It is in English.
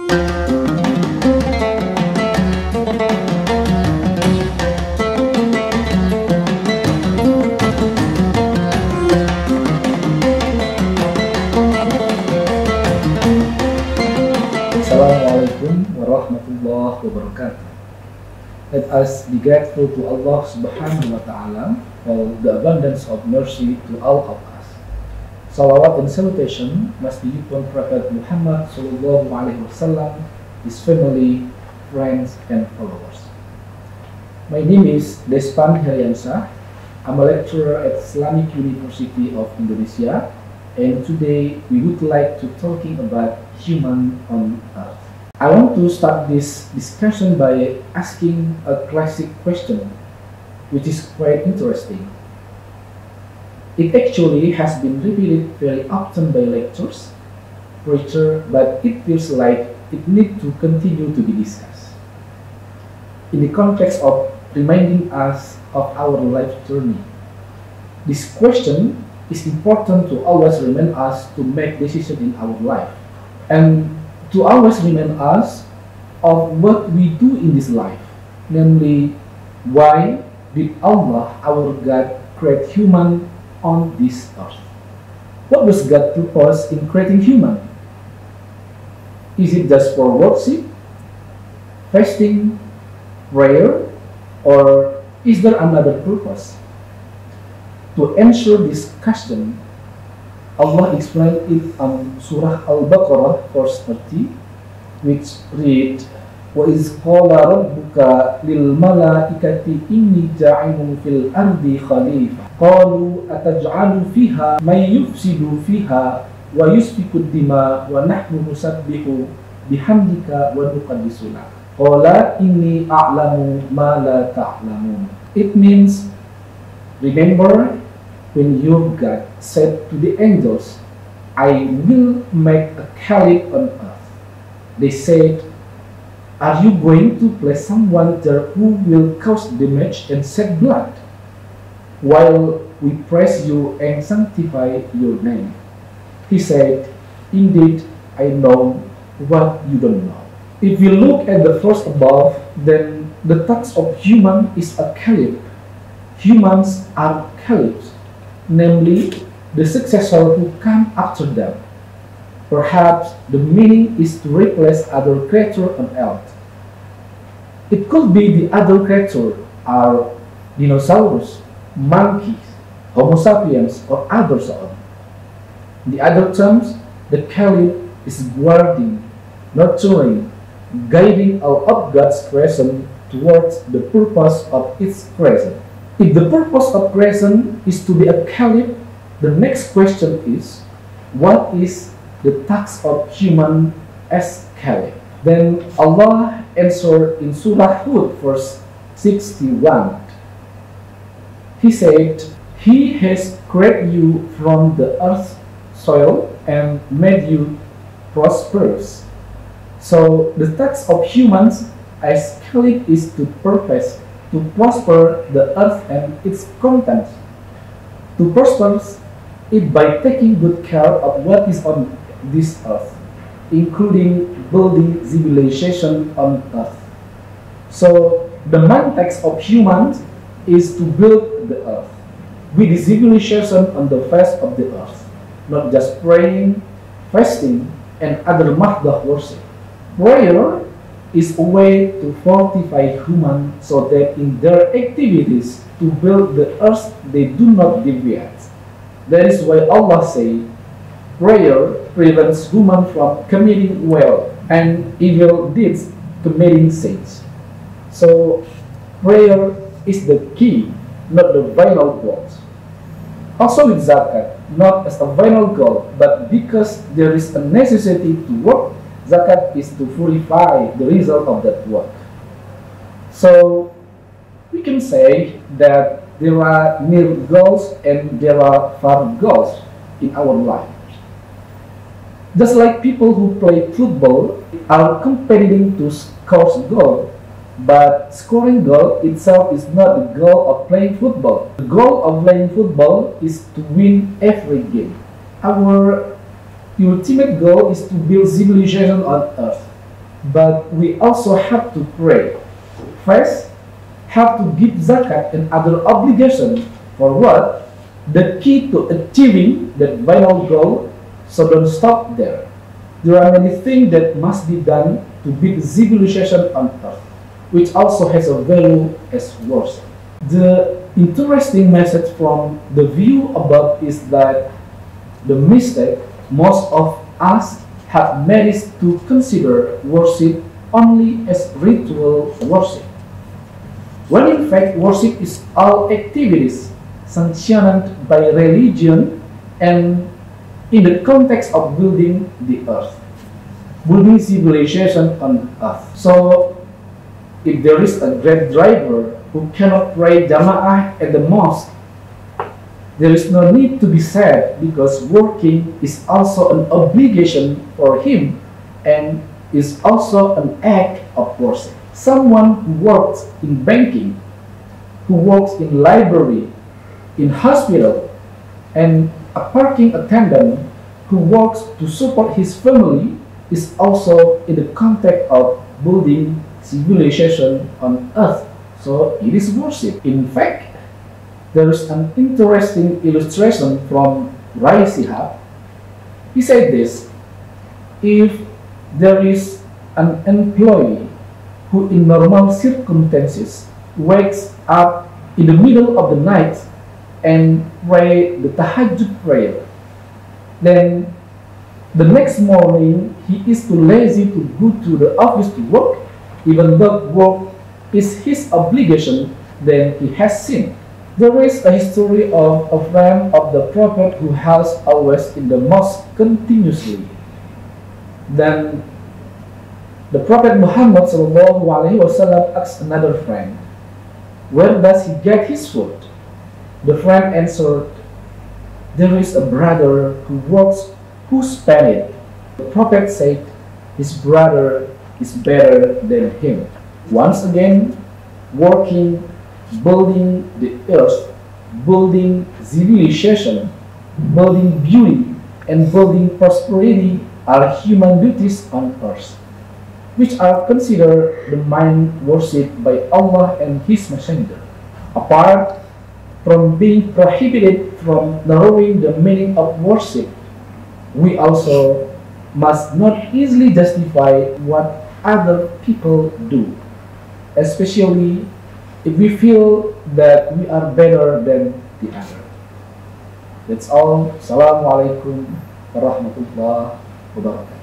Assalamualaikum warahmatullahi wabarakatuh. Let us be grateful to Allah subhanahu wa ta'ala for the abundance of mercy to all of us. Salawat and salutation must be upon Prophet Muhammad sallallahu alaihi wasallam, his family, friends, and followers. My name is Despan Heryansyah. I'm a lecturer at Islamic University of Indonesia, and today we would like to talking about human on earth. I want to start this discussion by asking a classic question, which is quite interesting. It actually has been repeated very often by lecturers, preachers, but it feels like it needs to continue to be discussed. In the context of reminding us of our life journey, this question is important to always remind us to make decisions in our life, and to always remind us of what we do in this life, namely, why did Allah, our God, create human on this earth? What was God's purpose in creating human? Is it just for worship, fasting, prayer, or is there another purpose? To answer this question, Allah explained it on Surah Al-Baqarah, verse 30, which read, وَإِذْ قَالَ رَبُّكَ لِلْمَلَائِكَةِ إِنِّي جَاعِلٌ فِي الْأَرْضِ خَلِيفَةً قَالُوا أَتَجْعَلُ فِيهَا مَن يُفْسِدُ فِيهَا وَيُسْفِكُ الدِّمَاءَ وَنَحْنُ نُسَبِّحُ بِحَمْدِكَ وَنُقَدِّسُ لَكَ قَالَ إِنِّي أَعْلَمُ مَا لَا تَعْلَمُونَ. It means, remember when your God said to the angels, I will make a caliph on earth. They said, are you going to place someone there who will cause damage and shed blood? While we praise you and sanctify your name. He said, indeed, I know what you don't know. If you look at the verse above, then the task of human is a caliph. Humans are caliphs, namely the successor who come after them. Perhaps the meaning is to replace other creatures on earth. It could be the other creatures are dinosaurs, monkeys, Homo sapiens, or others on. In the other terms, the caliph is guarding, nurturing, guiding all of God's creation towards the purpose of its creation. If the purpose of creation is to be a caliph, the next question is, what is the task of human as caliph? Then Allah answered in Surah Hud, verse 61. He said, He has created you from the earth's soil and made you prosperous. So the task of humans as caliph is to prosper the earth and its contents. To prosper it by taking good care of what is on this earth, including building civilization on earth. So the main task of humans is to build the earth with the civilization on the face of the earth, not just praying, fasting, and other mahdah worship. Prayer is a way to fortify humans so that in their activities to build the earth they do not deviate. That is why Allah says, prayer prevents humans from committing well and evil deeds, committing sins. So prayer is the key, not the final goal. Also with zakat, not as a final goal, but because there is a necessity to work, zakat is to purify the result of that work. So we can say that there are near goals and there are far goals in our life. Just like people who play football are competing to score goal, but scoring goal itself is not the goal of playing football. The goal of playing football is to win every game. Our ultimate goal is to build civilization on earth. but we also have to pray, fast, have to give zakat and other obligations for what? The key to achieving that vital goal, so don't stop there. There are many things that must be done to build civilization on earth, which also has a value as worship. The interesting message from the view above is that the mistake most of us have made is to consider worship only as ritual worship, when in fact worship is all activities sanctioned by religion and in the context of building the earth, building civilization on earth. So, if there is a Grab driver who cannot pray Jama'ah at the mosque, there is no need to be sad, because working is also an obligation for him and is also an act of worship. Someone who works in banking, who works in library, in hospital, and a parking attendant who works to support his family is also in the context of building civilization on earth. So it is worship. In fact, there is an interesting illustration from Rai Sihab. He said this: if there is an employee who in normal circumstances wakes up in the middle of the night and pray the tahajjud prayer, then the next morning he is too lazy to go to the office to work, even though work is his obligation, then he has sinned. There is a history of a friend of the Prophet who has always in the mosque continuously. Then the Prophet Muhammad SAW asked another friend, "Where does he get his food?" The friend answered, "There is a brother who works, who spend it." The Prophet said, "His brother is better than him." Once again, working, building the earth, building civilization, building beauty, and building prosperity are human duties on earth, which are considered the main worship by Allah and His Messenger. Apart from being prohibited from narrowing the meaning of worship, we also must not easily justify what other people do, especially if we feel that we are better than the other. That's all. Assalamualaikum warahmatullahi wabarakatuh.